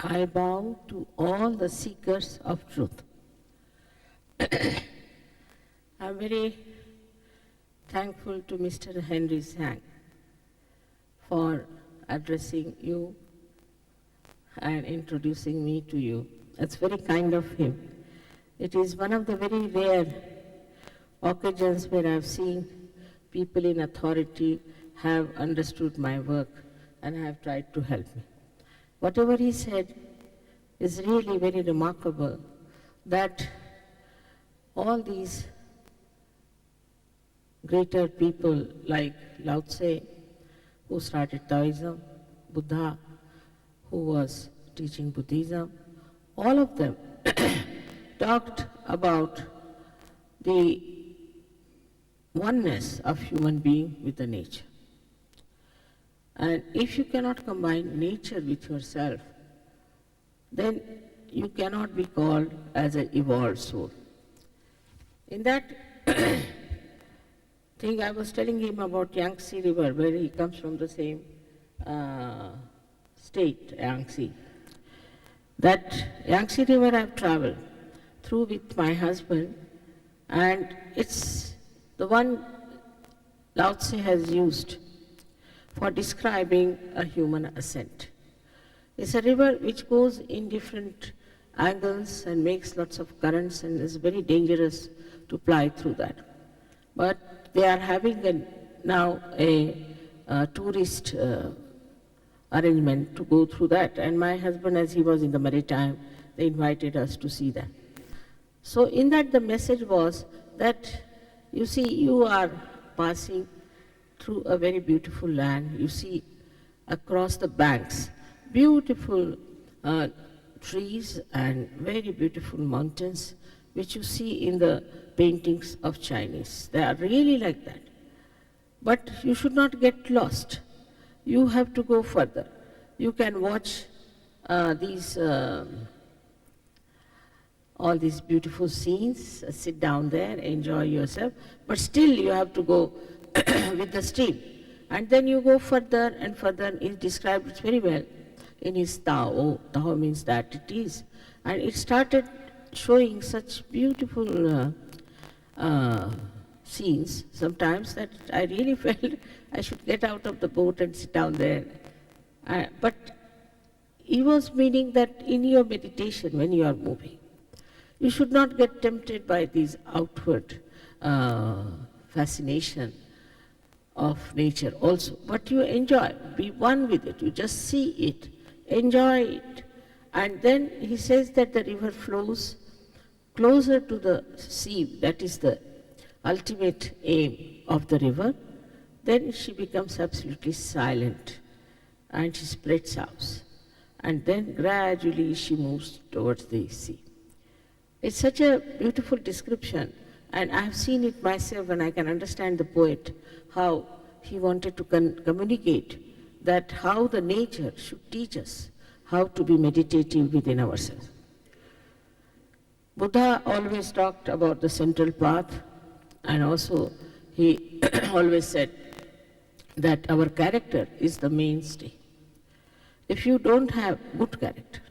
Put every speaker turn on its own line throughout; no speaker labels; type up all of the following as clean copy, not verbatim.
I bow to all the seekers of truth. I'm very thankful to Mr. Henry Zhang for addressing you and introducing me to you. It's very kind of him. It is one of the very rare occasions where I've seen people in authority have understood my work and have tried to help me. Whatever he said is really very remarkable, that all these greater people like Lao Tse, who started Taoism, Buddha, who was teaching Buddhism, all of them talked about the oneness of human being with the nature. And if you cannot combine nature with yourself, then you cannot be called as an evolved soul. In that thing, I was telling him about Yangtze River, where he comes from the same state, Yangtze. That Yangtze River I've traveled through with my husband, and it's the one Lao Tse has used for describing a human ascent. It's a river which goes in different angles and makes lots of currents, and is very dangerous to ply through that. But they are having now a tourist arrangement to go through that, and my husband, as he was in the maritime, they invited us to see that. So in that the message was that, you see, you are passing through a very beautiful land. You see across the banks beautiful trees and very beautiful mountains, which you see in the paintings of Chinese. They are really like that. But you should not get lost. You have to go further. You can watch all these beautiful scenes, sit down there, enjoy yourself, but still you have to go with the stream. And then you go further and further. He described it very well in his Tao. Tao means that it is. And it started showing such beautiful scenes sometimes that I really felt I should get out of the boat and sit down there. But he was meaning that in your meditation, when you are moving, you should not get tempted by these outward fascination of nature also, but you enjoy, be one with it, you just see it, enjoy it. And then he says that the river flows closer to the sea, that is the ultimate aim of the river. Then she becomes absolutely silent and she spreads out. And then gradually she moves towards the sea. It's such a beautiful description, and I have seen it myself, and I can understand the poet, how he wanted to communicate that how the nature should teach us how to be meditative within ourselves. Buddha always talked about the central path, and also he always said that our character is the mainstay. If you don't have good character,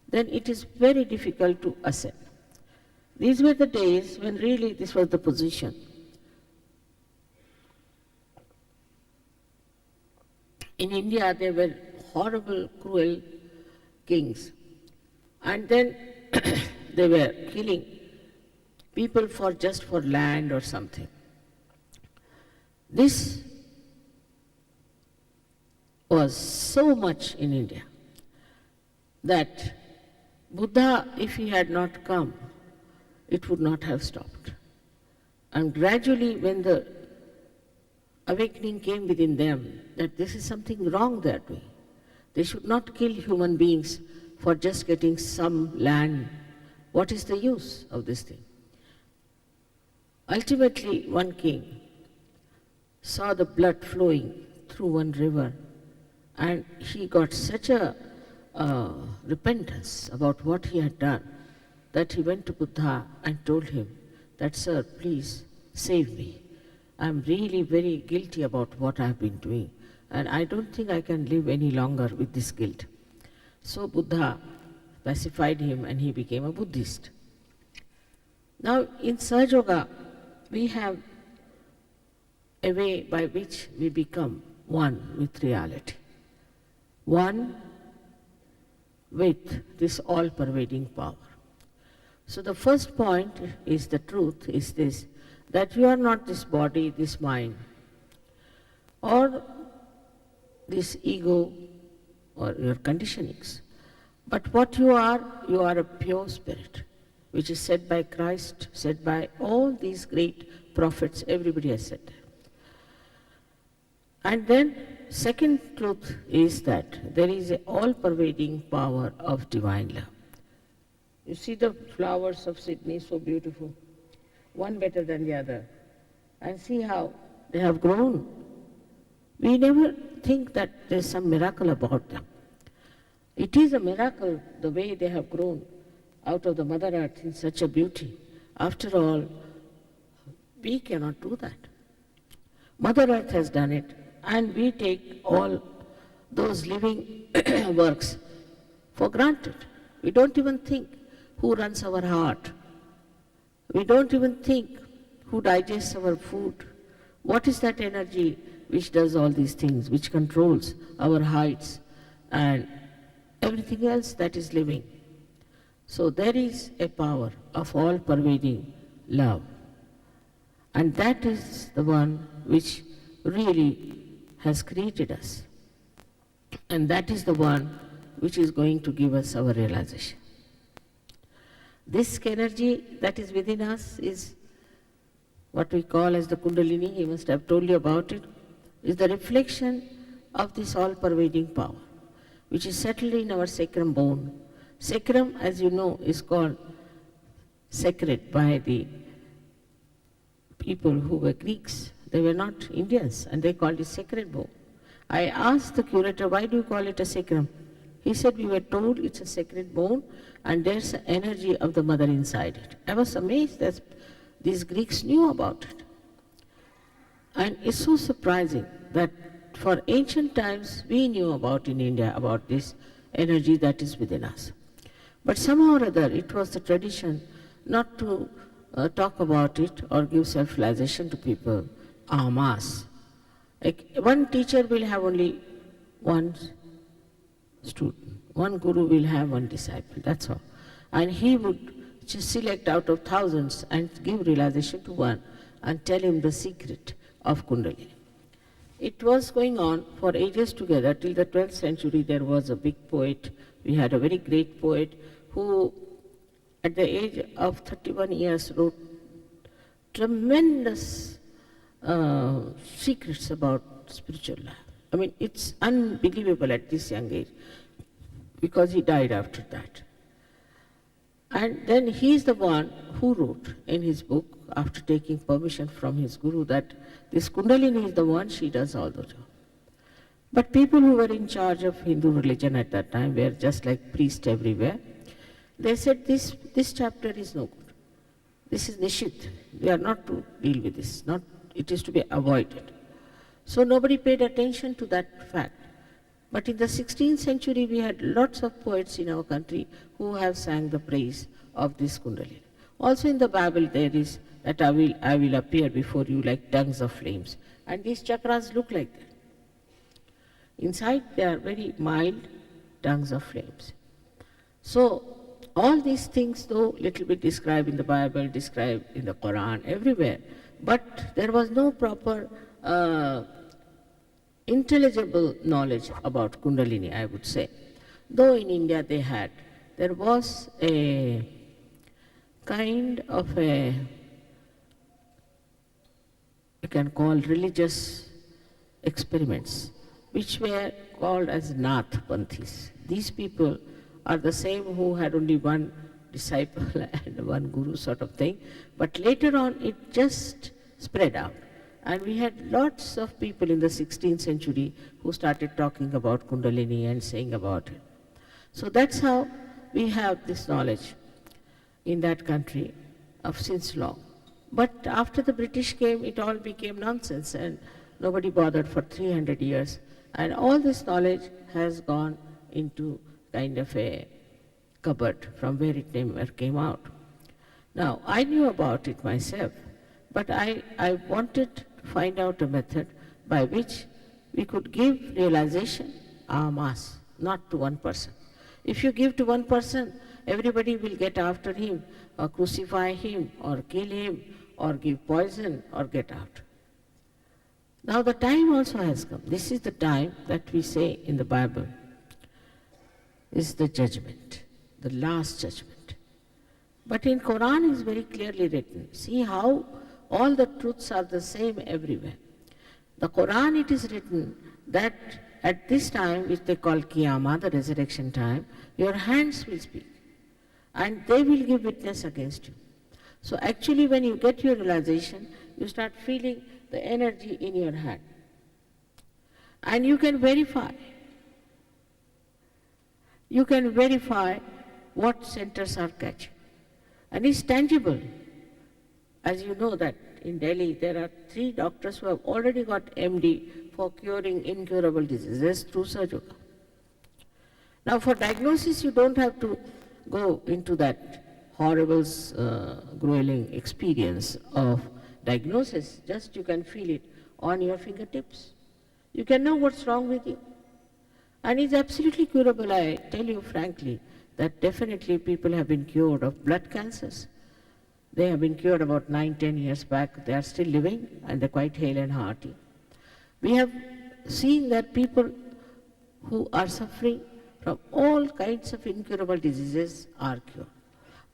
then it is very difficult to ascend. These were the days when really this was the position. In India, there were horrible, cruel kings. And then they were killing people just for land or something. This was so much in India that Buddha, if he had not come, it would not have stopped. And gradually, when the awakening came within them that this is something wrong they are doing, they should not kill human beings for just getting some land. What is the use of this thing? Ultimately, one king saw the blood flowing through one river, and he got such a repentance about what he had done that he went to Buddha and told him that, sir, please save me. I'm really very guilty about what I've been doing, and I don't think I can live any longer with this guilt. So Buddha pacified him and he became a Buddhist. Now in Sahaja Yoga, we have a way by which we become one with reality, one with this all-pervading power. So the first point is the truth is this, that you are not this body, this mind, or this ego, or your conditionings. But what you are a pure spirit, which is said by Christ, said by all these great prophets, everybody has said that. And then, second truth is that there is an all-pervading power of divine love. You see the flowers of Sydney, so beautiful, one better than the other, and see how they have grown. We never think that there's some miracle about them. It is a miracle the way they have grown out of the Mother Earth in such a beauty. After all, we cannot do that. Mother Earth has done it, and we take all those living works for granted. We don't even think who runs our heart. We don't even think who digests our food. What is that energy which does all these things, which controls our heights and everything else that is living? So there is a power of all-pervading love. And that is the one which really has created us. And that is the one which is going to give us our realization. This energy that is within us is what we call as the Kundalini, he must have told you about it, is the reflection of this all-pervading power, which is settled in our sacrum bone. Sacrum, as you know, is called sacred by the people who were Greeks. They were not Indians, and they called it sacred bone. I asked the curator, why do you call it a sacrum? He said, we were told it's a sacred bone, and there's the energy of the mother inside it. I was amazed that these Greeks knew about it. And it's so surprising that for ancient times, we knew about in India about this energy that is within us. But somehow or other, it was the tradition not to talk about it or give self-realization to people en masse. Like one teacher will have only one student. One guru will have one disciple, that's all. And he would just select out of thousands and give realization to one and tell him the secret of Kundalini. It was going on for ages together. Till the 12th century, there was a big poet. We had a very great poet who, at the age of 31 years, wrote tremendous secrets about spiritual life. I mean, it's unbelievable at this young age, because he died after that. And then he is the one who wrote in his book, after taking permission from his guru, that this Kundalini is the one, she does all the job. But people who were in charge of Hindu religion at that time were just like priests everywhere. They said, this chapter is no good. This is Nishit. We are not to deal with this. It is to be avoided. So nobody paid attention to that fact. But in the 16th century, we had lots of poets in our country who have sang the praise of this Kundalini. Also in the Bible, there is that I will appear before you like tongues of flames. And these chakras look like that. Inside, they are very mild tongues of flames. So all these things, though little bit described in the Bible, described in the Quran, everywhere, but there was no proper intelligible knowledge about Kundalini, I would say. Though in India there was a kind of you can call religious experiments, which were called as Nath Panthis. These people are the same who had only one disciple and one guru sort of thing, but later on it just spread out. And we had lots of people in the 16th century who started talking about Kundalini and saying about it. So that's how we have this knowledge in that country of since long. But after the British came, it all became nonsense and nobody bothered for 300 years. And all this knowledge has gone into kind of a cupboard from where it came out. Now, I knew about it myself, but I wanted to find out a method by which we could give realization en masse, not to one person. If you give to one person, everybody will get after him, or crucify him, or kill him, or give poison, or get out. Now the time also has come. This is the time that we say in the Bible is the judgment, the last judgment. But in Quran is very clearly written. See how all the truths are the same everywhere. The Quran, it is written that at this time, which they call Qiyamah, the resurrection time, your hands will speak and they will give witness against you. So actually when you get your realization, you start feeling the energy in your hand. And you can verify. You can verify what centers are catching. And it's tangible. As you know that in Delhi there are 3 doctors who have already got MD for curing incurable diseases through Sahaja Yoga. Now for diagnosis you don't have to go into that horrible grueling experience of diagnosis, just you can feel it on your fingertips. You can know what's wrong with you. And it's absolutely curable. I tell you frankly that definitely people have been cured of blood cancers. They have been cured about 9-10 years back. They are still living and they're quite hale and hearty. We have seen that people who are suffering from all kinds of incurable diseases are cured.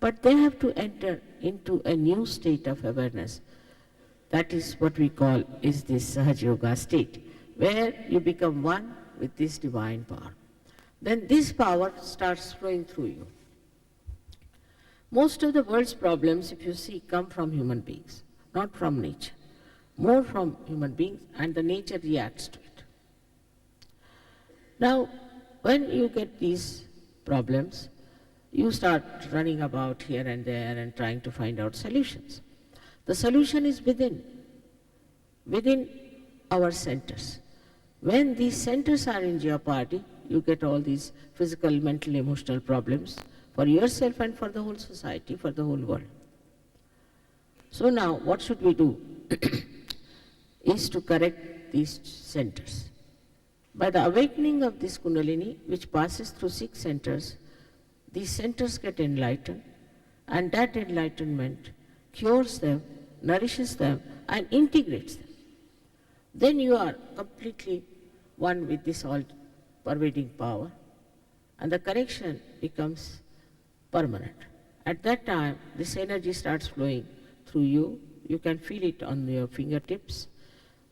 But they have to enter into a new state of awareness. That is what we call is this Sahaja Yoga state, where you become one with this divine power. Then this power starts flowing through you. Most of the world's problems, if you see, come from human beings, not from nature. More from human beings, and the nature reacts to it. Now, when you get these problems, you start running about here and there and trying to find out solutions. The solution is within our centers. When these centers are in jeopardy, you get all these physical, mental, emotional problems for yourself and for the whole society, for the whole world. So now, what should we do? Is to correct these centers. By the awakening of this Kundalini, which passes through 6 centers, these centers get enlightened, and that enlightenment cures them, nourishes them, and integrates them. Then you are completely one with this all-pervading power, and the correction becomes permanent. At that time, this energy starts flowing through you. You can feel it on your fingertips.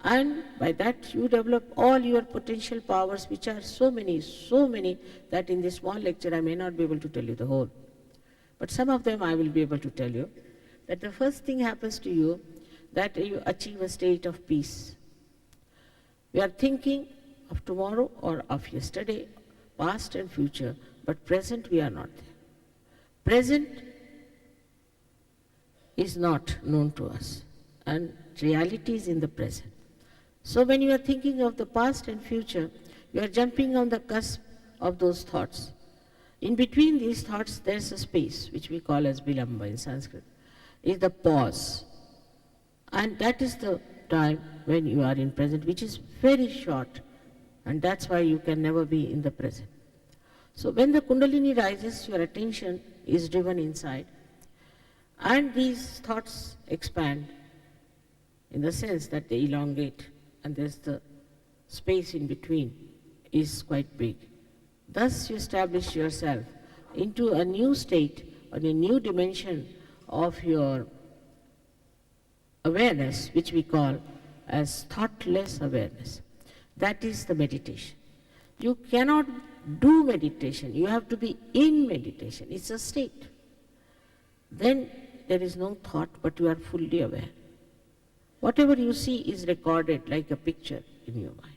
And by that you develop all your potential powers, which are so many, that in this small lecture I may not be able to tell you the whole. But some of them I will be able to tell you. That the first thing happens to you, that you achieve a state of peace. We are thinking of tomorrow or of yesterday, past and future, but present we are not there. Present is not known to us, and reality is in the present. So when you are thinking of the past and future, you are jumping on the cusp of those thoughts. In between these thoughts, there's a space, which we call as Vilamba in Sanskrit, is the pause. And that is the time when you are in present, which is very short, and that's why you can never be in the present. So when the Kundalini rises, your attention is driven inside, and these thoughts expand in the sense that they elongate, and there's the space in between is quite big. Thus you establish yourself into a new state or a new dimension of your awareness, which we call as thoughtless awareness. That is the meditation. You cannot do meditation, you have to be in meditation. It's a state. Then there is no thought, but you are fully aware. Whatever you see is recorded like a picture in your mind.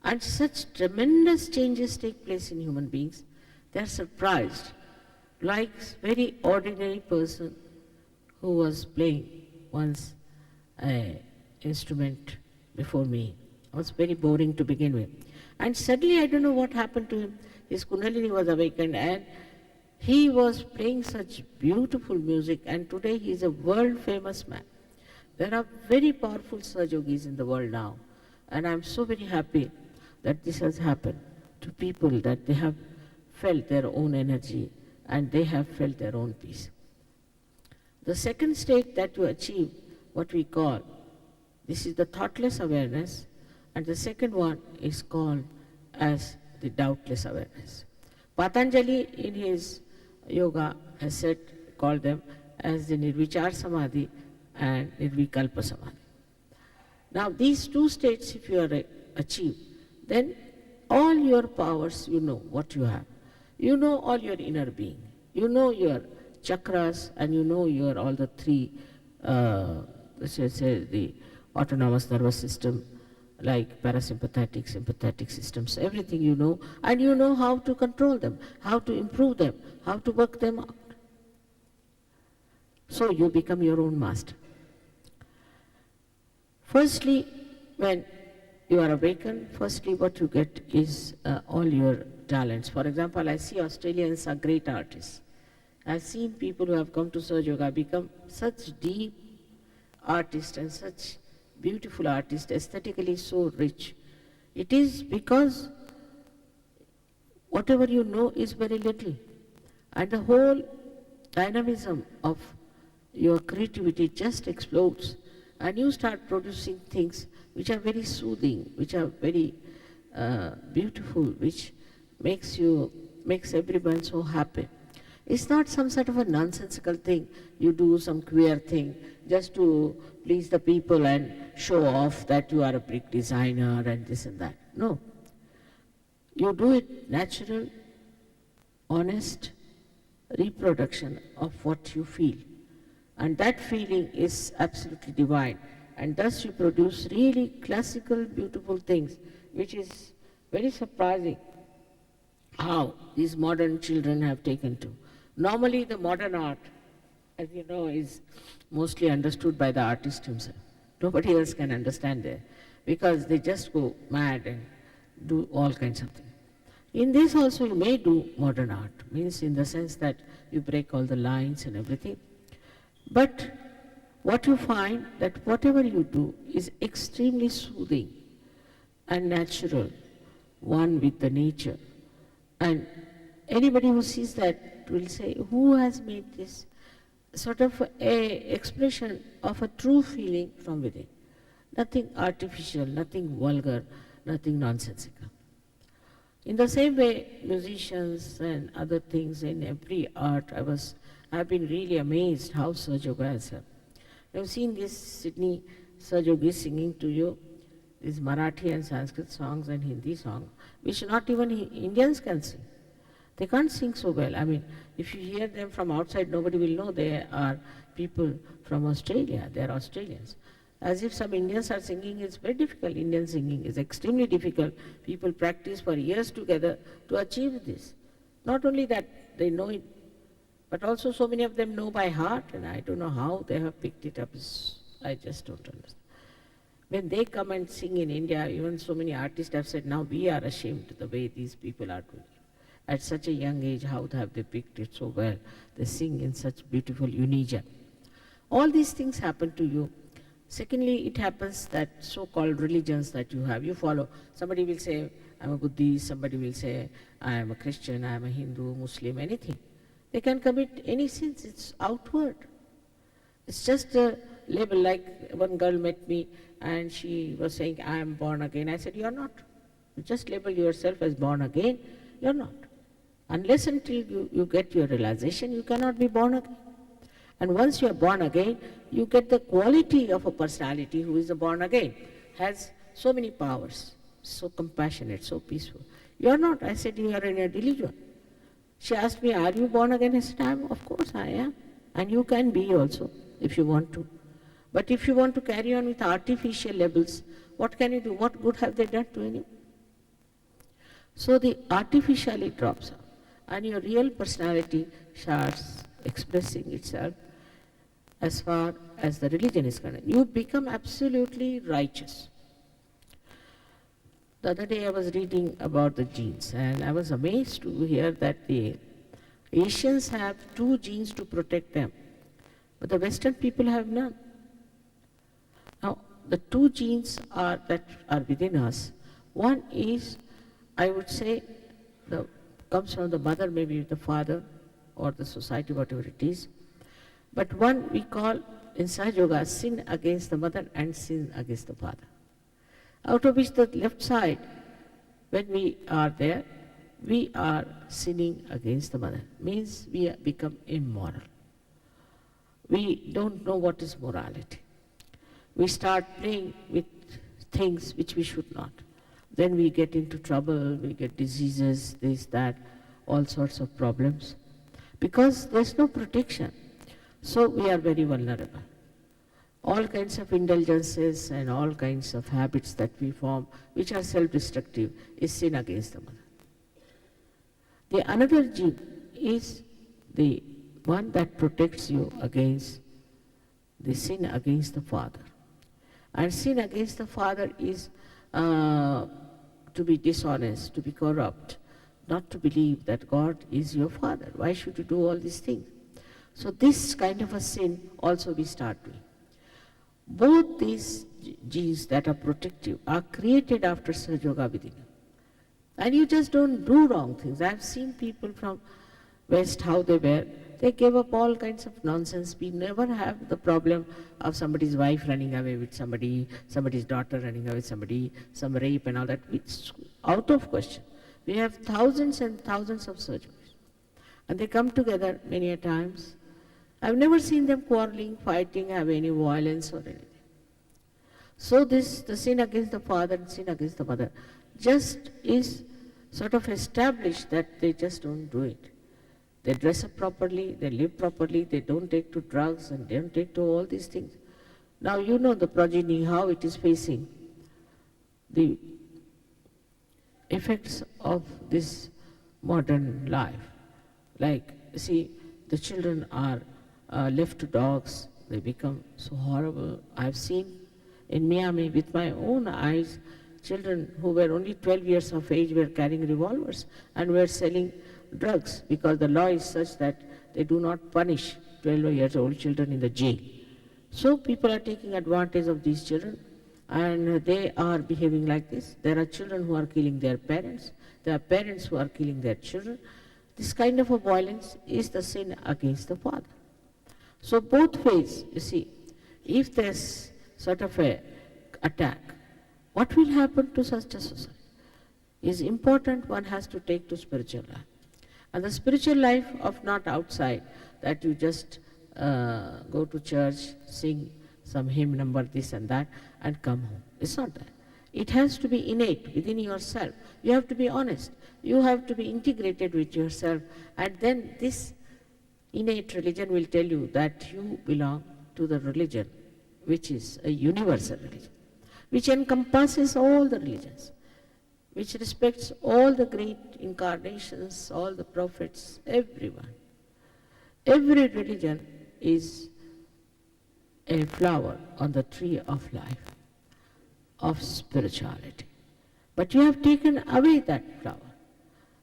And such tremendous changes take place in human beings. They are surprised, like a very ordinary person who was playing once an instrument before me. was very boring to begin with. And suddenly, I don't know what happened to him. His Kundalini was awakened and he was playing such beautiful music, and today he is a world famous man. There are very powerful Sahaja Yogis in the world now, and I'm so very happy that this has happened to people, that they have felt their own energy and they have felt their own peace. The second state that you achieve, what we call, this is the thoughtless awareness, and the second one is called as the doubtless awareness. Patanjali in his yoga has said, called them as the Nirvichar Samadhi and Nirvikalpa Samadhi. Now these two states if you are achieved, then all your powers you know what you have. You know all your inner being. You know your chakras and you know your all the three, let's say the autonomous nervous system, like parasympathetic, sympathetic systems, everything you know, and you know how to control them, how to improve them, how to work them out. So you become your own master. Firstly, when you are awakened, firstly what you get is all your talents. For example, I see Australians are great artists. I've seen people who have come to Sahaja Yoga become such deep artists and such beautiful artists, aesthetically so rich. It is because whatever you know is very little, and the whole dynamism of your creativity just explodes, and you start producing things which are very soothing, which are very beautiful, which makes everyone so happy. It's not some sort of a nonsensical thing. You do some queer thing just to please the people and show off that you are a big designer and this and that. No. You do it natural, honest reproduction of what you feel. And that feeling is absolutely divine. And thus you produce really classical, beautiful things, which is very surprising how these modern children have taken to. Normally the modern art, as you know, is mostly understood by the artist himself. Nobody else can understand it because they just go mad and do all kinds of things. In this also you may do modern art, means in the sense that you break all the lines and everything. But what you find that whatever you do is extremely soothing and natural, one with the nature. And anybody who sees that will say, who has made this sort of a expression of a true feeling from within? Nothing artificial, nothing vulgar, nothing nonsensical. In the same way, musicians and other things in every art, I've been really amazed how Sahaja Yoga has helped. You've seen this Sydney Sahaja Yogi singing to you these Marathi and Sanskrit songs and Hindi songs, which not even Indians can sing. They can't sing so well. I mean, if you hear them from outside, nobody will know they are people from Australia. They are Australians. As if some Indians are singing, it's very difficult. Indian singing is extremely difficult. People practice for years together to achieve this. Not only that they know it, but also so many of them know by heart, and I don't know how they have picked it up. I just don't understand. When they come and sing in India, even so many artists have said, now we are ashamed the way these people are doing. At such a young age, how have they picked it so well? They sing in such beautiful unija. All these things happen to you. Secondly, it happens that so-called religions that you have, you follow. Somebody will say, I'm a Buddhist, somebody will say, I am a Christian, I am a Hindu, Muslim, anything. They can commit any sins, it's outward. It's just a label, like one girl met me and she was saying, I am born again. I said, you are not. You just label yourself as born again, you are not. Unless until you get your realization, you cannot be born again. And once you are born again, you get the quality of a personality who is a born again, has so many powers, so compassionate, so peaceful. You are not. I said, you are in a delusion. She asked me, are you born again? I said, of course I am. And you can be also, if you want to. But if you want to carry on with artificial labels, what can you do? What good have they done to anyone? So the artificially drops out, and your real personality starts expressing itself as far as the religion is concerned. You become absolutely righteous. The other day I was reading about the genes, and I was amazed to hear that the Asians have 2 genes to protect them, but the Western people have none. Now, the 2 genes that are within us. One is, I would say, comes from the mother, maybe the father, or the society, whatever it is. But one we call in Sahaja Yoga sin against the mother and sin against the father. Out of which the left side, when we are there, we are sinning against the mother. Means we become immoral. We don't know what is morality. We start playing with things which we should not. Then we get into trouble, we get diseases, this, that, all sorts of problems. Because there's no protection. So we are very vulnerable. All kinds of indulgences and all kinds of habits that we form, which are self-destructive, is sin against the mother. The another gene is the one that protects you against the sin against the father. And sin against the father is to be dishonest, to be corrupt, not to believe that God is your father. Why should you do all these things? So this kind of a sin also we start doing. Both these genes that are protective are created after Sahaja Yoga within you. And you just don't do wrong things. I've seen people from West, how they were. They gave up all kinds of nonsense. We never have the problem of somebody's wife running away with somebody, somebody's daughter running away with somebody, some rape and all that. It's out of question. We have thousands and thousands of surgeries. And they come together many a times. I've never seen them quarreling, fighting, have any violence or anything. So the sin against the father and sin against the mother just is sort of established that they just don't do it. They dress up properly, they live properly, they don't take to drugs and they don't take to all these things. Now you know the progeny, how it is facing the effects of this modern life. Like, see, the children are left to dogs, they become so horrible. I've seen in Miami with my own eyes, children who were only 12 years of age were carrying revolvers and were selling drugs because the law is such that they do not punish 12 years old children in the jail. So people are taking advantage of these children and they are behaving like this. There are children who are killing their parents. There are parents who are killing their children. This kind of a violence is the sin against the father. So both ways, you see, if there's sort of a attack, what will happen to such a society? Is important one has to take to spiritual life. And the spiritual life of not outside, that you just go to church, sing some hymn number, this and that, and come home. It's not that. It has to be innate within yourself. You have to be honest. You have to be integrated with yourself. And then this innate religion will tell you that you belong to the religion, which is a universal religion, which encompasses all the religions, which respects all the great incarnations, all the prophets, everyone. Every religion is a flower on the tree of life, of spirituality. But you have taken away that flower.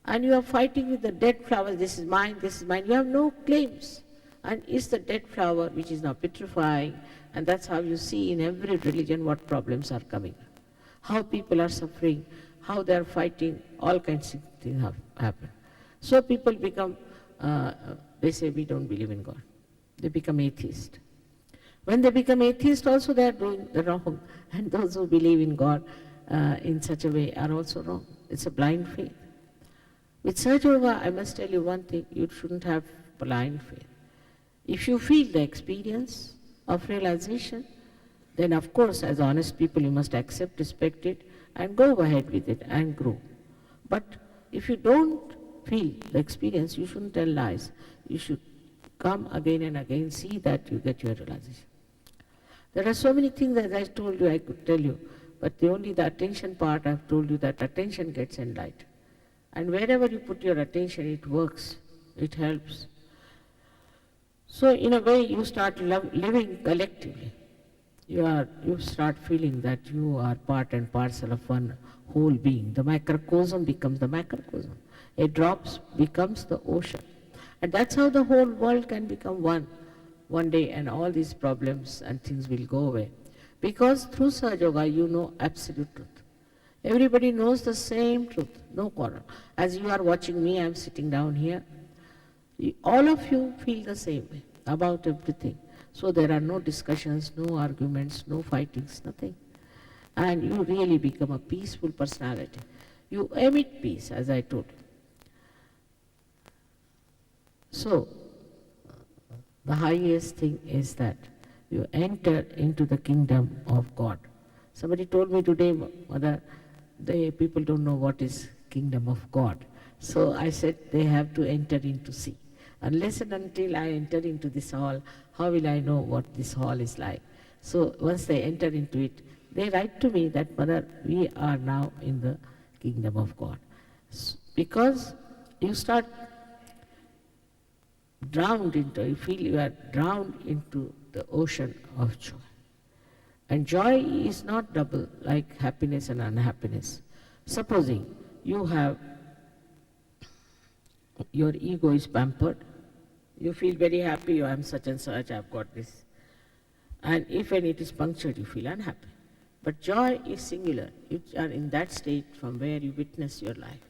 And you are fighting with the dead flower, this is mine, this is mine. You have no claims. And it's the dead flower which is now petrifying. And that's how you see in every religion what problems are coming. How people are suffering, how they are fighting, all kinds of things have happened. So people become, they say we don't believe in God. They become atheist. When they become atheist also they are doing the wrong. And those who believe in God in such a way are also wrong. It's a blind faith. With Sahaja Yoga, I must tell you one thing, you shouldn't have blind faith. If you feel the experience of realization, then of course as honest people you must accept, respect it and go ahead with it and grow. But if you don't feel the experience, you shouldn't tell lies. You should come again and again, see that you get your realization. There are so many things as I told you I could tell you, but the attention part I've told you that attention gets enlightened. And wherever you put your attention, it works, it helps. So in a way, you start living collectively. you start feeling that you are part and parcel of one whole being. The microcosm becomes the macrocosm. A drop becomes the ocean. And that's how the whole world can become one day, and all these problems and things will go away. Because through Sahaja Yoga you know absolute truth. Everybody knows the same truth, no quarrel. As you are watching me, I am sitting down here. All of you feel the same way about everything. So there are no discussions, no arguments, no fightings, nothing. And you really become a peaceful personality. You emit peace, as I told you. So, the highest thing is that you enter into the kingdom of God. Somebody told me today, Mother, people don't know what is kingdom of God. So I said they have to enter into sea. Unless and until I enter into this hall, how will I know what this hall is like? So once they enter into it, they write to me that, Mother, we are now in the kingdom of God. Because you start drowned into, you feel you are drowned into the ocean of joy. And joy is not double like happiness and unhappiness. Supposing you have, your ego is pampered, you feel very happy, I am such and such, I have got this. And if when it is punctured, you feel unhappy. But joy is singular. You are in that state from where you witness your life.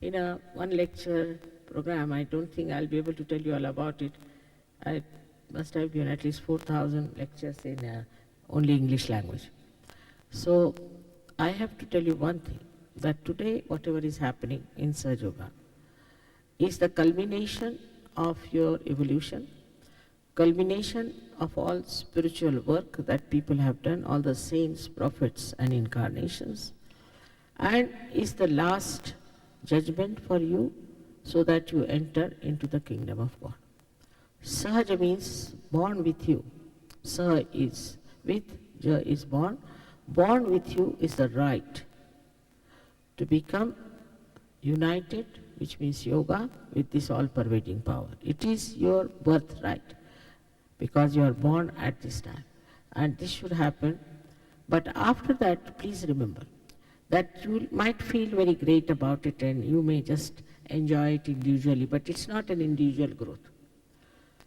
In a one lecture program, I don't think I'll be able to tell you all about it. I must have given at least 4,000 lectures in only English language. So I have to tell you one thing, that today whatever is happening in Sahaja Yoga is the culmination of your evolution, culmination of all spiritual work that people have done, all the saints, prophets and incarnations, and is the last judgment for you so that you enter into the kingdom of God. Sahaja means born with you. Sah is with, Ja is born. Born with you is the right to become united, which means yoga, with this all-pervading power. It is your birthright because you are born at this time. And this should happen. But after that, please remember that you might feel very great about it and you may just enjoy it individually, but it's not an individual growth.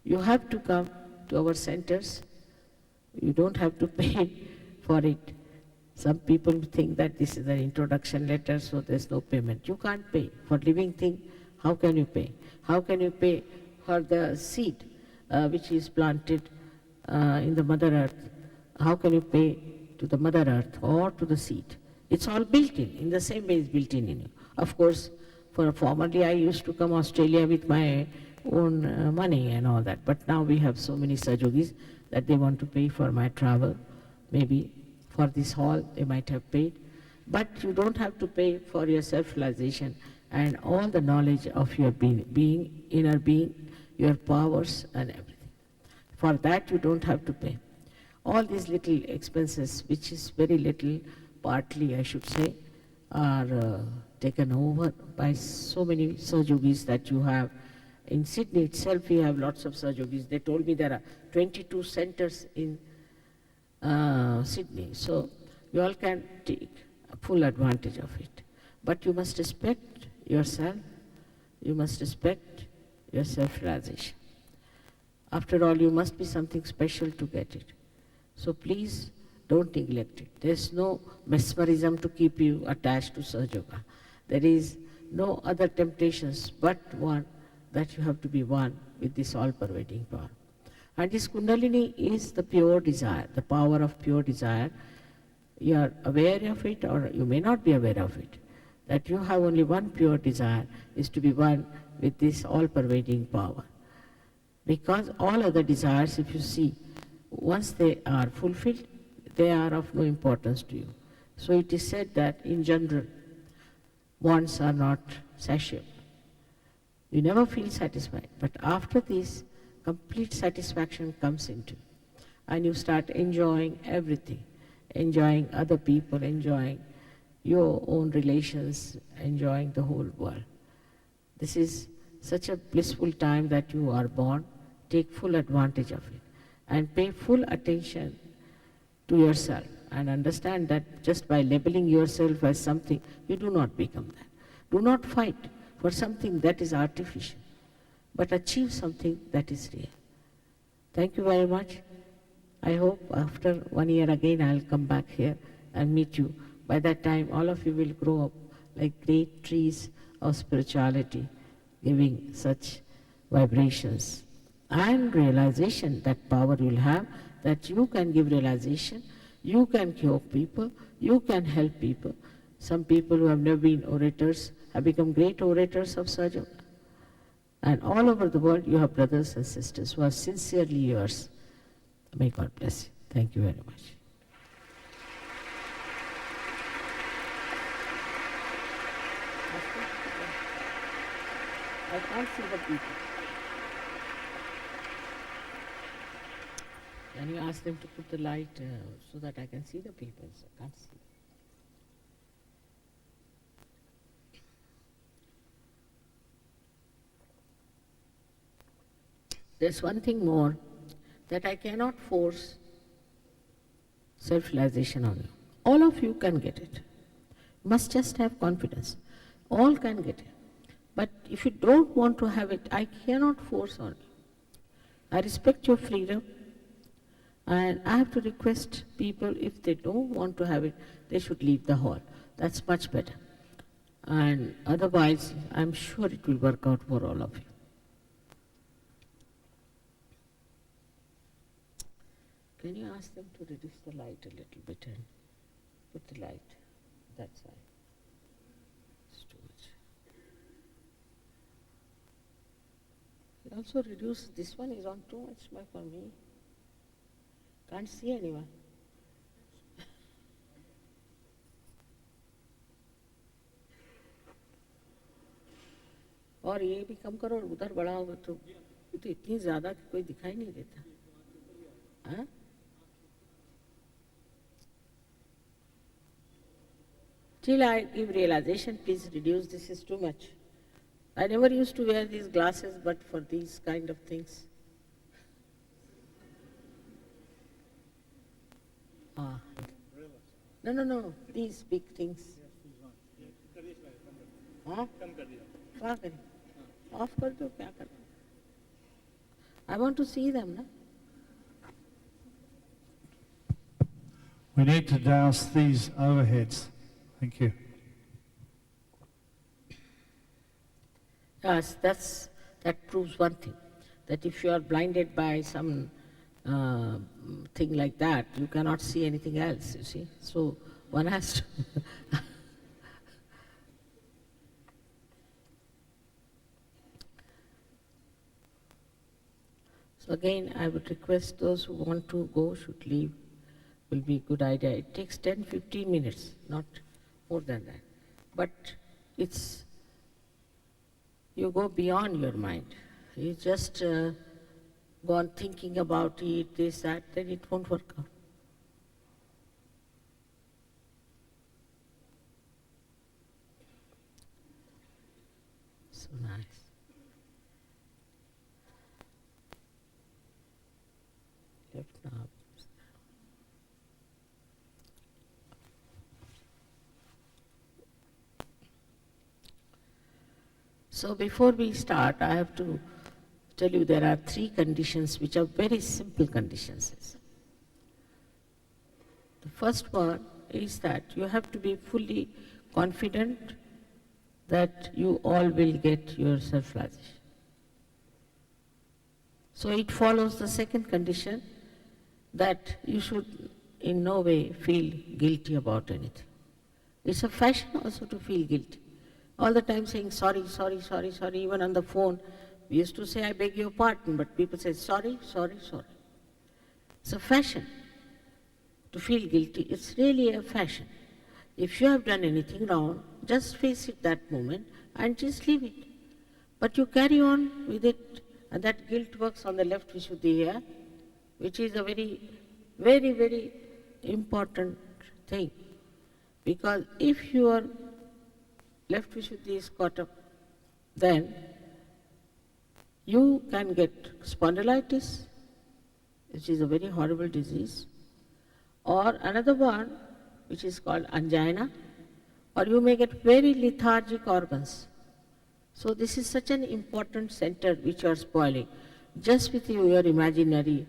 You have to come to our centers. You don't have to pay for it. Some people think that this is an introduction letter, so there's no payment. You can't pay. For living thing, how can you pay? How can you pay for the seed which is planted in the Mother Earth? How can you pay to the Mother Earth or to the seed? It's all built in the same way it's built in you. Of course, formerly I used to come Australia with my own money and all that, but now we have so many Sahajogis that they want to pay for my travel. Maybe for this hall they might have paid, but you don't have to pay for your self-realization and all the knowledge of your being, inner being, your powers and everything. For that you don't have to pay. All these little expenses, which is very little, partly I should say, are taken over by so many Sahajogis that you have. In Sydney itself we have lots of Sahajogis. They told me there are 22 centers in Sydney. So you all can take full advantage of it. But you must respect yourself. You must respect your self-realization. After all, you must be something special to get it. So please don't neglect it. There's no mesmerism to keep you attached to Sahaja Yoga. There is no other temptations but one, that you have to be one with this all-pervading power. And this Kundalini is the pure desire, the power of pure desire. You are aware of it or you may not be aware of it. That you have only one pure desire is to be one with this all-pervading power. Because all other desires, if you see, once they are fulfilled, they are of no importance to you. So it is said that in general, wants are not satiable. You never feel satisfied, but after this, complete satisfaction comes into you. And you start enjoying everything, enjoying other people, enjoying your own relations, enjoying the whole world. This is such a blissful time that you are born. Take full advantage of it and pay full attention to yourself and understand that just by labeling yourself as something, you do not become that. Do not fight for something that is artificial, but achieve something that is real. Thank you very much. I hope after 1 year again I'll come back here and meet you. By that time, all of you will grow up like great trees of spirituality, giving such vibrations and realization, that power you'll have, that you can give realization, you can cure people, you can help people. Some people who have never been orators have become great orators of Sahaja. And all over the world, you have brothers and sisters who are sincerely yours. May God bless you. Thank you very much. I can't see the people. Can you ask them to put the light so that I can see the people? So I can't see. There's one thing more, that I cannot force self-realization on you. All of you can get it. You must just have confidence. All can get it. But if you don't want to have it, I cannot force on you. I respect your freedom, and I have to request people, if they don't want to have it, they should leave the hall. That's much better. And otherwise, I'm sure it will work out for all of you. Can you ask them to reduce the light a little bit and put the light that side? It's too much. Also reduce, this one is on too much for me. Can't see anyone. और ये भी कम करो और उधर बढ़ाओ तो इतनी ज़्यादा कि कोई दिखाई नहीं देता. हाँ? Till I give realization, please reduce, this is too much. I never used to wear these glasses but for these kind of things. No, these big things. हाँ? क्या करें? Off कर दो, क्या करें? I want to see them, na?
We need to douse these overheads. Thank you.
Yes, that proves one thing, that if you are blinded by some thing like that, you cannot see anything else, you see. So one has to... So again, I would request those who want to go should leave. Will be a good idea. It takes 10-15 minutes, not more than that. But it's, you go beyond your mind. You just go on thinking about it, this, that, then it won't work out. So nice. Left knob. So before we start, I have to tell you there are 3 conditions which are very simple conditions. The first one is that you have to be fully confident that you all will get your self-realization. So it follows the second condition, that you should in no way feel guilty about anything. It's a fashion also to feel guilty. All the time saying sorry, sorry, sorry, sorry. Even on the phone, we used to say, I beg your pardon, but people say sorry, sorry, sorry. It's a fashion to feel guilty. It's really a fashion. If you have done anything wrong, just face it that moment and just leave it. But you carry on with it, and that guilt works on the left Vishuddhi here, which is a very, very, very important thing. Because if your left Vishuddhi is caught up, then you can get spondylitis, which is a very horrible disease, or another one which is called angina, or you may get very lethargic organs. So this is such an important center which you are spoiling just with your imaginary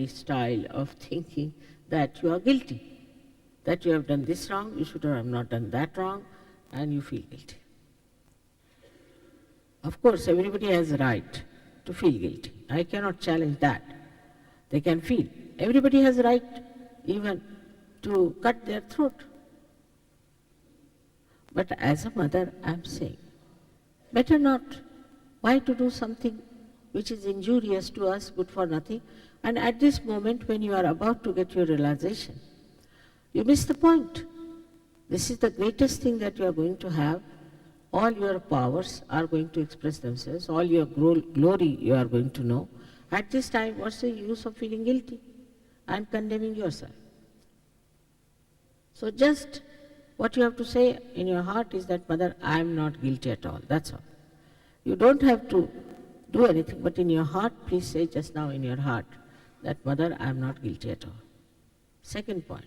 style of thinking that you are guilty, that you have done this wrong, you should have not done that wrong, and you feel guilty. Of course, everybody has a right to feel guilty. I cannot challenge that. They can feel. Everybody has a right even to cut their throat. But as a mother, I am saying, better not. Why to do something which is injurious to us, good for nothing, and at this moment when you are about to get your realization, you miss the point. This is the greatest thing that you are going to have. All your powers are going to express themselves, all your glory you are going to know. At this time, what's the use of feeling guilty and condemning yourself? So just what you have to say in your heart is that, Mother, I am not guilty at all, that's all. You don't have to do anything, but in your heart, please say just now in your heart that, Mother, I am not guilty at all. Second point.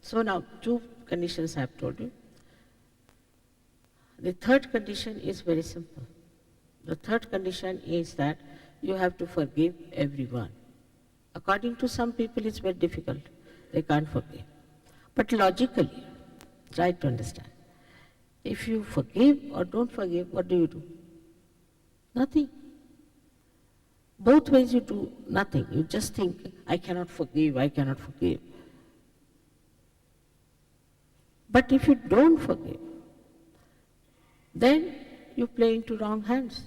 So now, 2 conditions I have told you. The third condition is very simple. The third condition is that you have to forgive everyone. According to some people, it's very difficult. They can't forgive. But logically, try to understand. If you forgive or don't forgive, what do you do? Nothing. Both ways you do nothing. You just think, I cannot forgive, I cannot forgive. But if you don't forgive, then you play into wrong hands.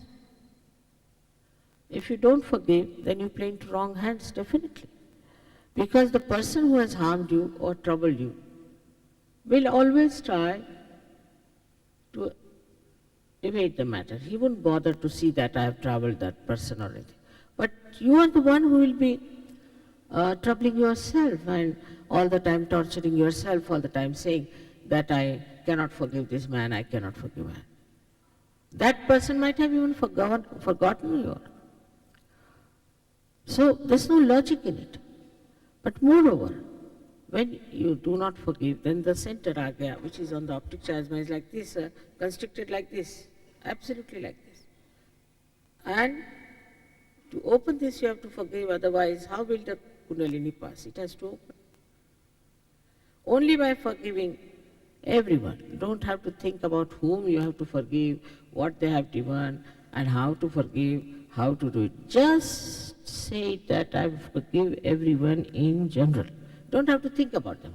If you don't forgive, then you play into wrong hands, definitely. Because the person who has harmed you or troubled you will always try to evade the matter. He won't bother to see that I have troubled that person or anything. But you are the one who will be troubling yourself and all the time torturing yourself, all the time saying that I cannot forgive this man, I cannot forgive her. That person might have even forgotten you. So there's no logic in it. But moreover, when you do not forgive, then the center agya, which is on the optic chiasma, is like this, constricted like this, absolutely like this. And to open this you have to forgive, otherwise how will the Kundalini pass? It has to open. Only by forgiving everyone. You don't have to think about whom you have to forgive, what they have done, and how to forgive, how to do it. Just say that I forgive everyone in general. Don't have to think about them.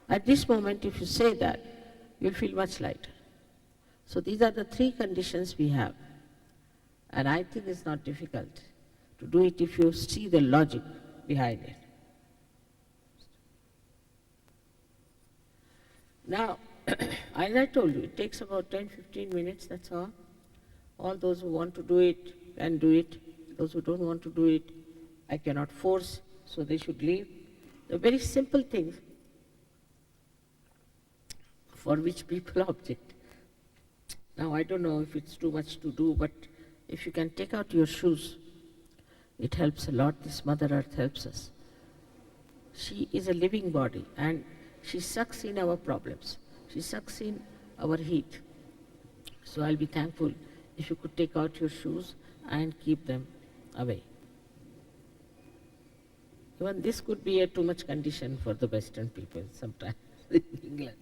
At this moment, if you say that, you'll feel much lighter. So these are the 3 conditions we have. And I think it's not difficult to do it if you see the logic behind it. Now, as I told you, it takes about 10-15 minutes, that's all. All those who want to do it can do it. Those who don't want to do it, I cannot force, so they should leave. The very simple things for which people object. Now, I don't know if it's too much to do, but if you can take out your shoes, it helps a lot. This Mother Earth helps us. She is a living body, and she sucks in our problems. She sucks in our heat. So I'll be thankful if you could take out your shoes and keep them away. Even this could be a too much condition for the Western people sometimes in England.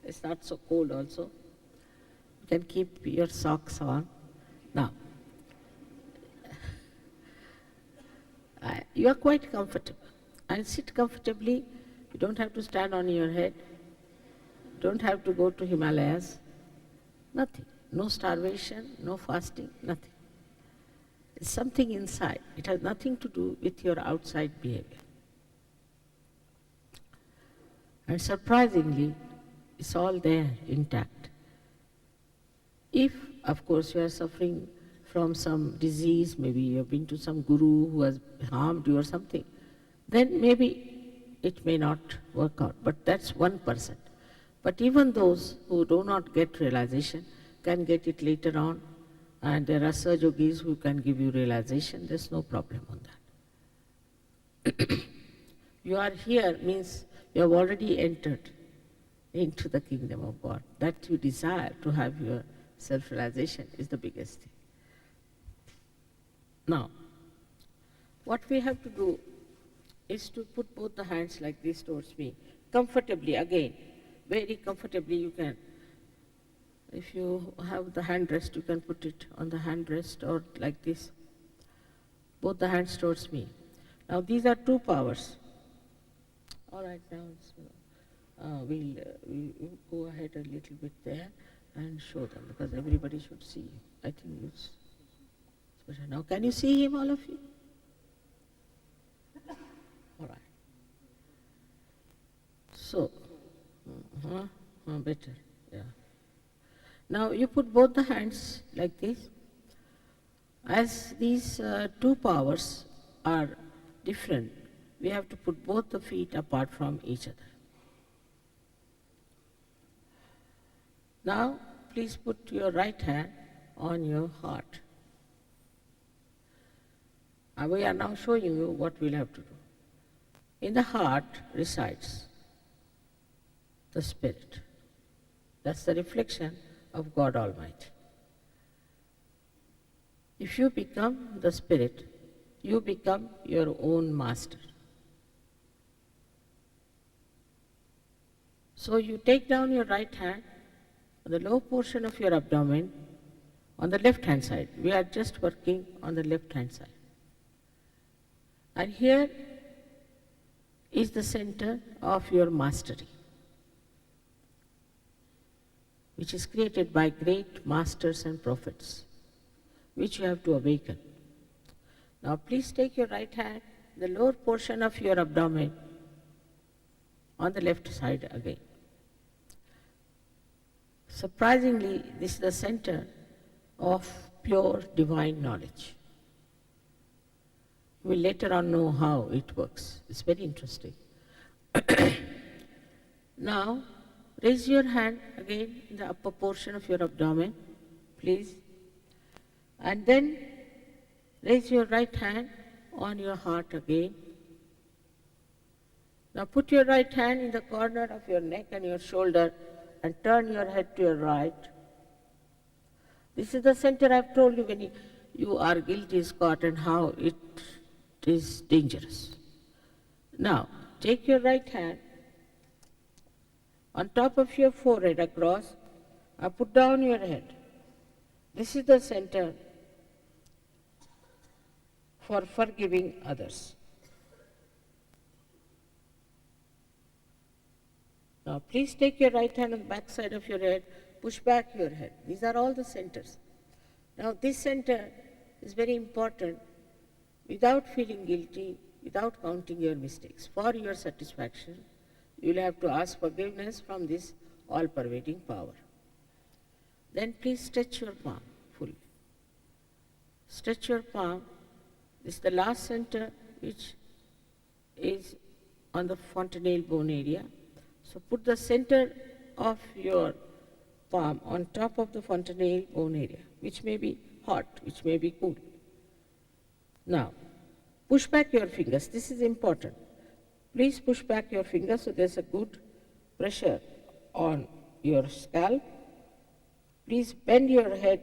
It's not so cold also. You can keep your socks on. Now, you are quite comfortable. And sit comfortably. You don't have to stand on your head. Don't have to go to Himalayas. Nothing. No starvation, no fasting, nothing. It's something inside. It has nothing to do with your outside behavior. And surprisingly, it's all there intact. If, of course, you are suffering from some disease, maybe you have been to some guru who has harmed you or something, then maybe it may not work out. But that's 1%. But even those who do not get realization can get it later on And there are Saj Yogis who can give you realization, there's no problem on that. You are here means you have already entered into the kingdom of God. That you desire to have your self-realization is the biggest thing. Now, what we have to do is to put both the hands like this towards me, comfortably again, very comfortably you can. If you have the hand rest, you can put it on the hand rest or like this, both the hands towards me. Now these are two powers. All right, now we'll go ahead a little bit there and show them because everybody should see. I think it's special. Now can you see him, all of you? All right. So, better, yeah. Now you put both the hands like this. As these two powers are different, we have to put both the feet apart from each other. Now, please put your right hand on your heart. We are now showing you what we'll have to do. In the heart resides the Spirit. That's the reflection of God Almighty. If you become the Spirit, you become your own master. So you take down your right hand on the lower portion of your abdomen on the left hand side. We are just working on the left hand side. And here is the center of your mastery, which is created by great masters and prophets, which you have to awaken. Now please take your right hand, the lower portion of your abdomen, on the left side again. Surprisingly, this is the center of pure divine knowledge. We'll later on know how it works. It's very interesting. Now, raise your hand again in the upper portion of your abdomen, please. And then raise your right hand on your heart again. Now put your right hand in the corner of your neck and your shoulder and turn your head to your right. This is the center I've told you when you are guilty is caught and how it is dangerous. Now, take your right hand on top of your forehead across and put down your head. This is the center for forgiving others. Now, please take your right hand on the back side of your head, push back your head. These are all the centers. Now, this center is very important. Without feeling guilty, without counting your mistakes, for your satisfaction, you will have to ask forgiveness from this all-pervading power. Then please stretch your palm fully. Stretch your palm. This is the last center which is on the fontanelle bone area. So put the center of your palm on top of the fontanelle bone area, which may be hot, which may be cool. Now, push back your fingers. This is important. Please push back your fingers so there's a good pressure on your scalp. Please bend your head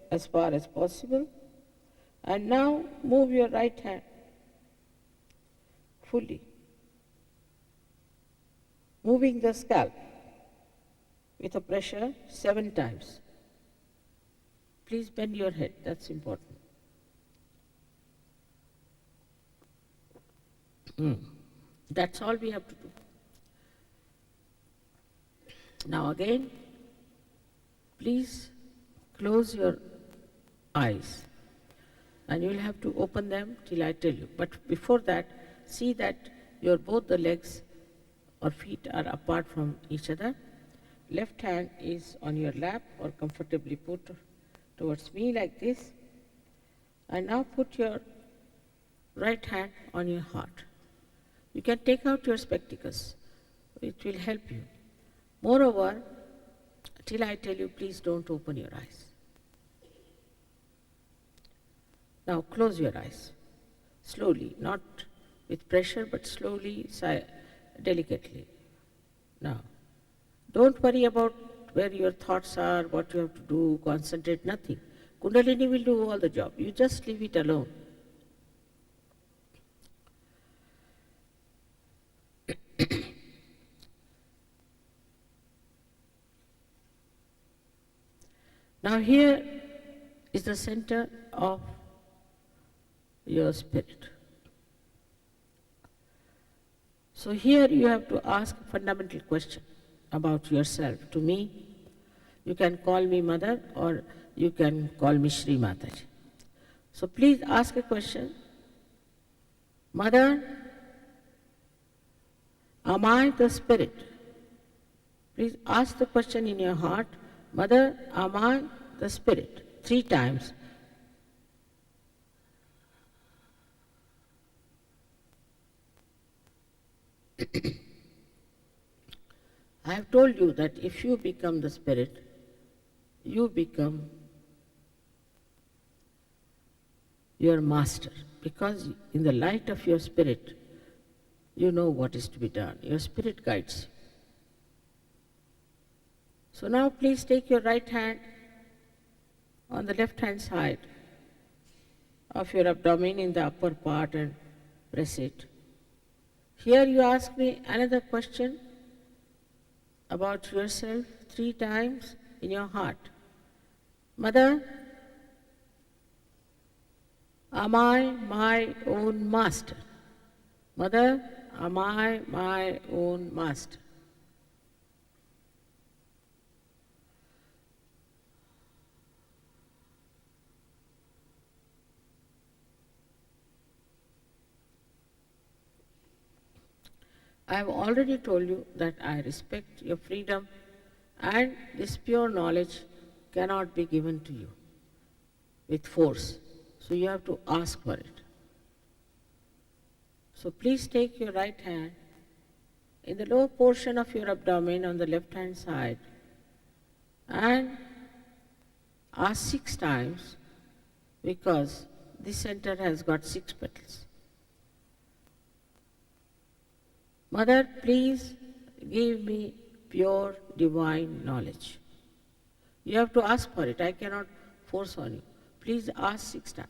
as far as possible. And now move your right hand fully, moving the scalp with a pressure 7 times. Please bend your head, that's important. That's all we have to do. Now again, please close your eyes and you will have to open them till I tell you. But before that, see that both the legs or feet are apart from each other. Left hand is on your lap or comfortably put towards me like this. And now put your right hand on your heart. You can take out your spectacles. It will help you. Moreover, till I tell you, please don't open your eyes. Now close your eyes, slowly, not with pressure, but slowly, delicately. Now, don't worry about where your thoughts are, what you have to do, concentrate, nothing. Kundalini will do all the job. You just leave it alone. Now here is the center of your spirit. So here you have to ask a fundamental question about yourself. To me, you can call me Mother or you can call me Shri Mataji. So please ask a question. Mother, am I the spirit? Please ask the question in your heart. Mother, am I the spirit? 3 times. I have told you that if you become the spirit, you become your master, because in the light of your spirit, you know what is to be done. Your spirit guides you. So now please take your right hand on the left hand side of your abdomen in the upper part and press it. Here you ask me another question about yourself 3 times in your heart. Mother, am I my own master? Mother, am I my own master? I have already told you that I respect your freedom, and this pure knowledge cannot be given to you with force. So you have to ask for it. So please take your right hand in the lower portion of your abdomen on the left hand side and ask 6 times, because this center has got 6 petals. Mother, please give me pure divine knowledge. You have to ask for it. I cannot force on you. Please ask 6 times.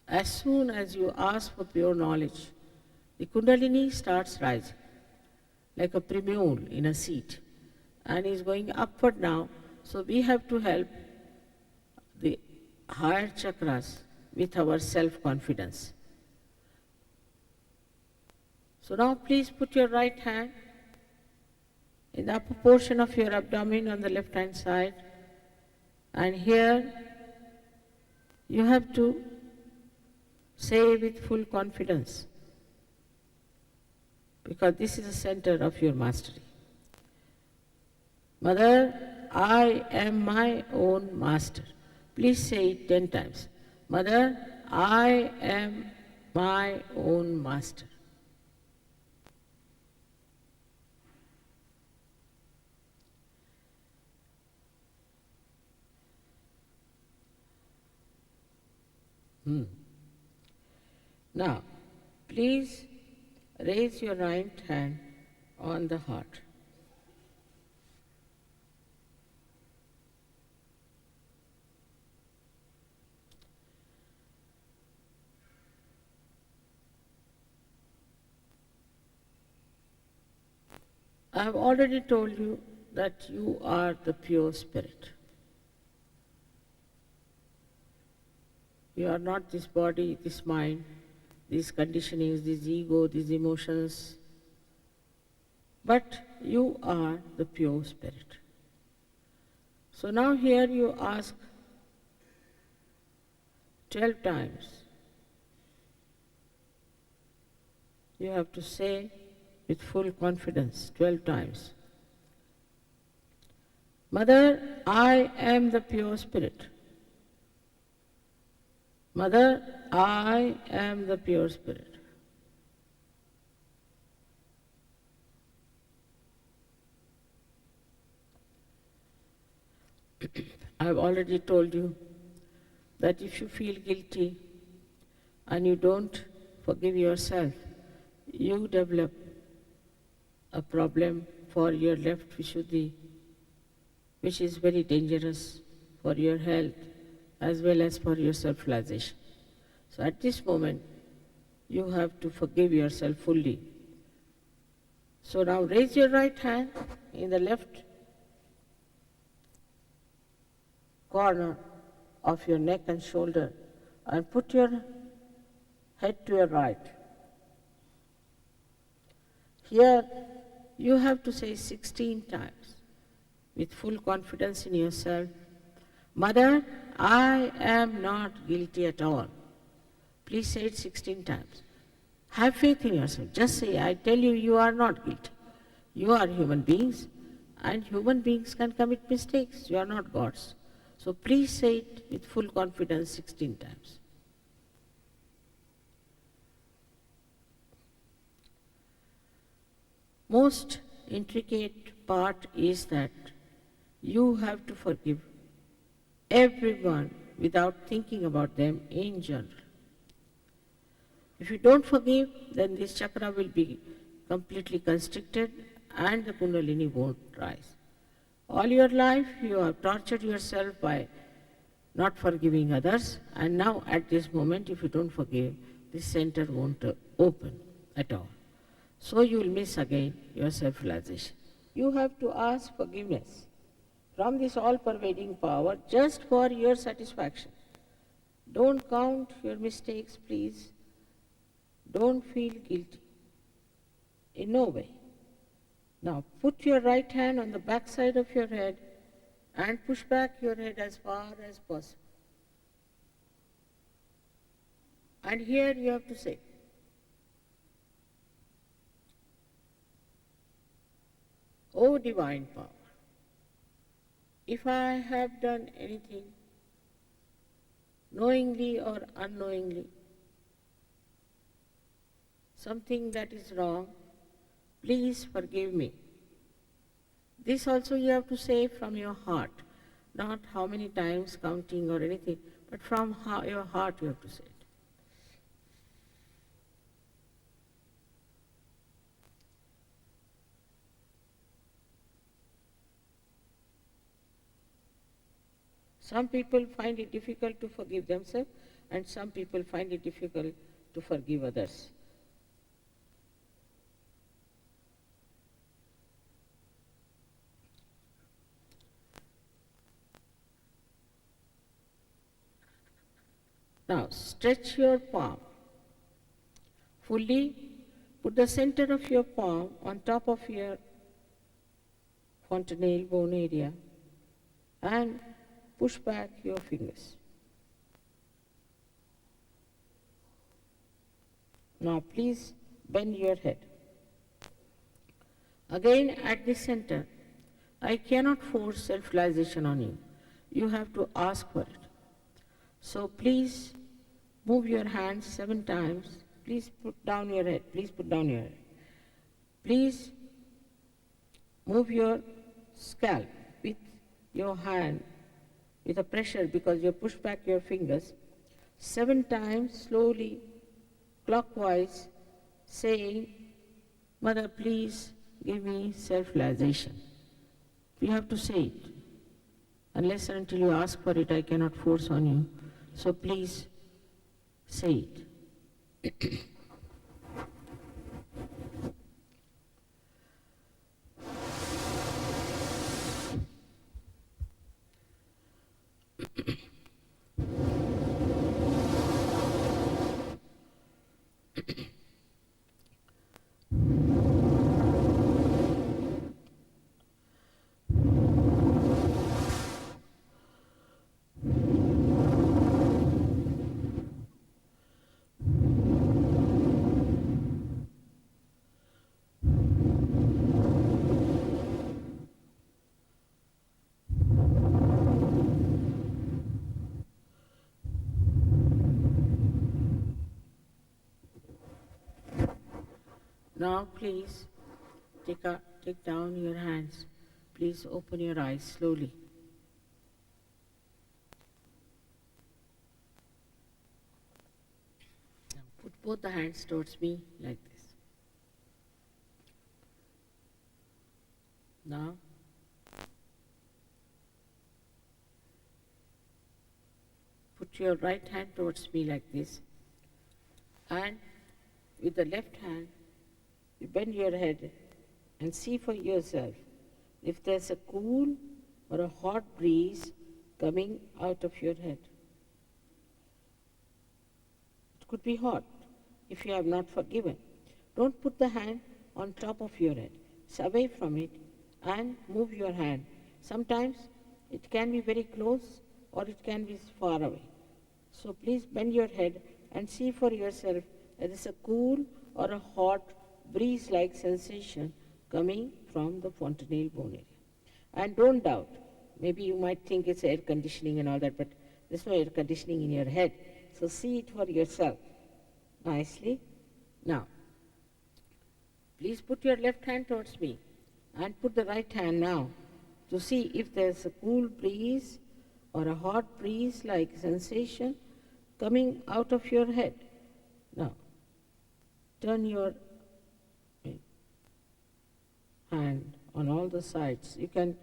As soon as you ask for pure knowledge, the Kundalini starts rising like a primule in a seat and is going upward now. So we have to help the higher chakras with our self-confidence. So now please put your right hand in the upper portion of your abdomen on the left hand side, and here you have to say with full confidence, because this is the center of your mastery. Mother, I am my own master. Please say it 10 times. Mother, I am my own master. Now, please raise your right hand on the heart. I have already told you that you are the pure spirit. You are not this body, this mind, these conditionings, this ego, these emotions, but you are the pure spirit. So now here you ask 12 times. You have to say with full confidence 12 times. Mother, I am the pure spirit. Mother, I am the pure spirit. I've already told you that if you feel guilty and you don't forgive yourself, you develop a problem for your left Vishuddhi, which is very dangerous for your health as well as for your self-realization. So at this moment, you have to forgive yourself fully. So now raise your right hand in the left corner of your neck and shoulder and put your head to your right. Here you have to say 16 times with full confidence in yourself, Mother, I am not guilty at all. Please say it 16 times. Have faith in yourself. Just say, I tell you, you are not guilty. You are human beings, and human beings can commit mistakes. You are not gods. So please say it with full confidence 16 times. Most intricate part is that you have to forgive everyone without thinking about them in general. If you don't forgive, then this chakra will be completely constricted and the Kundalini won't rise. All your life you have tortured yourself by not forgiving others, and now at this moment if you don't forgive, this center won't open at all. So you will miss again your self-realization. You have to ask forgiveness from this all-pervading power just for your satisfaction. Don't count your mistakes, please. Don't feel guilty. In no way. Now put your right hand on the back side of your head and push back your head as far as possible. And here you have to say, O divine power, if I have done anything, knowingly or unknowingly, something that is wrong, please forgive me. This also you have to say from your heart, not how many times counting or anything, but from your heart you have to say it. Some people find it difficult to forgive themselves, and some people find it difficult to forgive others. Now stretch your palm fully. Put the center of your palm on top of your fontanelle bone area and push back your fingers. Now please bend your head. Again at the center, I cannot force self-realization on you. You have to ask for it. So please move your hands 7 times. Please put down your head. Please put down your head. Please move your scalp with your hand with a pressure because you push back your fingers 7 times slowly, clockwise, saying, Mother, please give me self-realization. You have to say it. Unless and until you ask for it, I cannot force on you. So please say it. Now please take down your hands. Please open your eyes slowly. both the hands towards me like this. Now, put your right hand towards me like this, and with the left hand, you bend your head and see for yourself if there's a cool or a hot breeze coming out of your head. It could be hot if you have not forgiven. Don't put the hand on top of your head. It's away from it and move your hand. Sometimes it can be very close or it can be far away. So please bend your head and see for yourself there is a cool or a hot breeze-like sensation coming from the fontanelle bone area. And don't doubt. Maybe you might think it's air conditioning and all that, but there's no air conditioning in your head. So see it for yourself nicely. Now, please put your left hand towards me and put the right hand now to see if there's a cool breeze or a hot breeze-like sensation coming out of your head. Now, turn your hand on all the sides. You can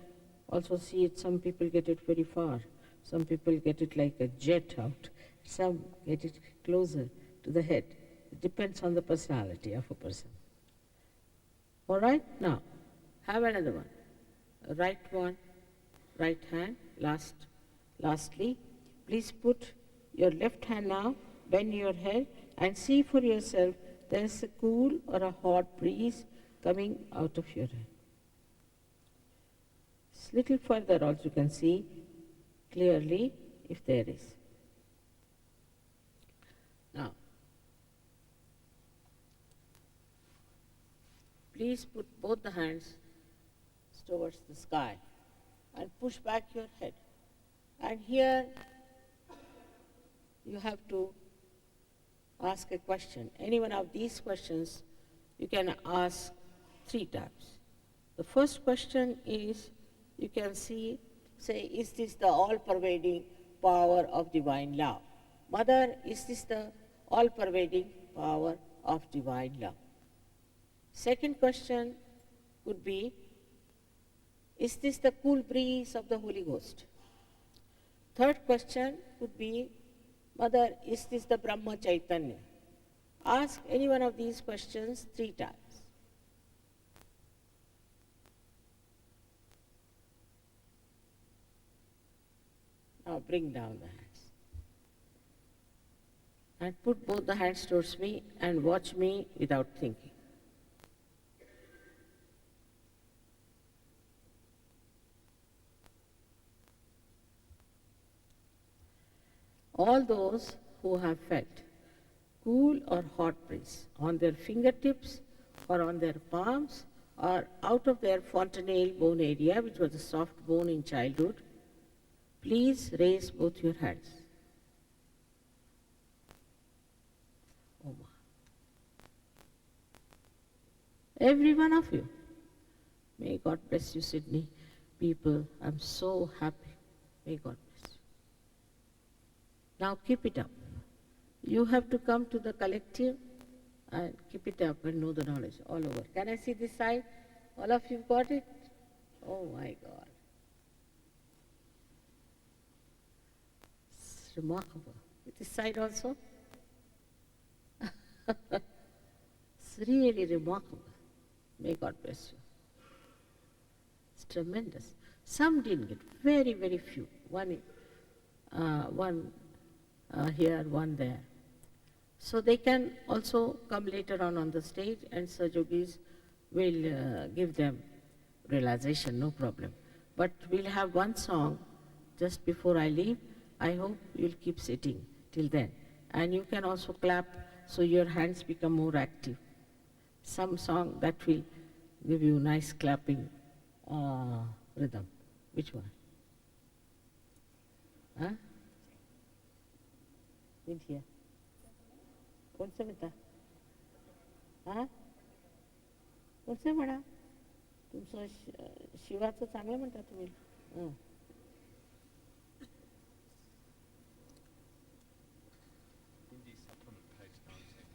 also see it, some people get it very far. Some people get it like a jet out. Some get it closer to the head. It depends on the personality of a person. All right, now, have another one, right hand, lastly. Please put your left hand now, bend your head, and see for yourself there is a cool or a hot breeze coming out of your head. It's little further also you can see clearly if there is. Now, please put both the hands towards the sky and push back your head. And here you have to ask a question. Any one of these questions you can ask 3 times. The first question is, you can say, is this the all-pervading power of divine love? Mother, is this the all-pervading power of divine love? Second question could be, is this the cool breeze of the Holy Ghost? Third question could be, Mother, is this the Brahma Chaitanya? Ask any one of these questions 3 times. Now bring down the hands. And put both the hands towards me and watch me without thinking. All those who have felt cool or hot breeze on their fingertips or on their palms or out of their fontanelle bone area, which was a soft bone in childhood, please raise both your hands. Oh my. Every one of you. May God bless you, Sydney. People, I'm so happy. May God bless you. Now keep it up. You have to come to the collective and keep it up and know the knowledge all over. Can I see this side? All of you got it? Oh my God. It's remarkable. This side also? It's really remarkable. May God bless you. It's tremendous. Some didn't get, very, very few. One here, one there. So they can also come later on the stage and Sahajogis will give them realization, no problem. But we'll have one song just before I leave. I hope you'll keep sitting till then. And you can also clap so your hands become more active. Some song that will give you nice clapping rhythm. Which one? Huh? Didn't hear. कोणचं म्हणता? हा? कोणचं म्हणा? तुमचं शिवाचं चांगलं म्हणता तुम्ही.
Hindi supplement, page 19.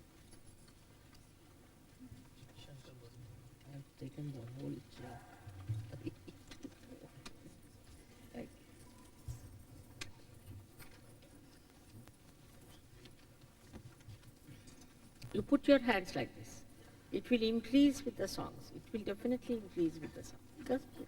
You put your hands like this. It will increase with the songs. It will definitely increase with the songs. Just put.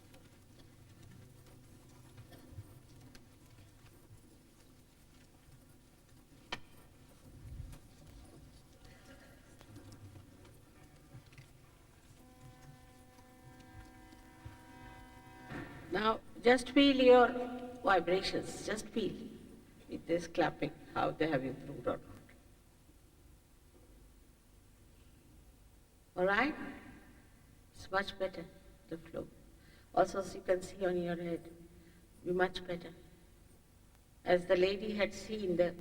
Now, just feel your vibrations. Just feel with this clapping how they have improved or not. All right? It's much better, the flow. Also, as you can see on your head, be much better. As the lady had seen, the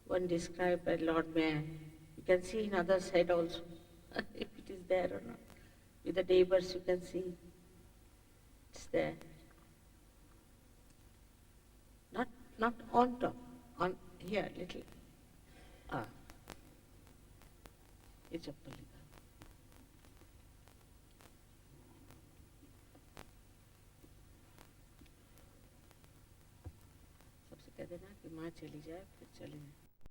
one described by Lord Mayor, you can see in others' head also, if it is there or not. With the neighbors, you can see it's there. Not on top, on here, little. Ah. It's a polygamy. सबसे कह देना कि माँ चली जाए फिर चले जाए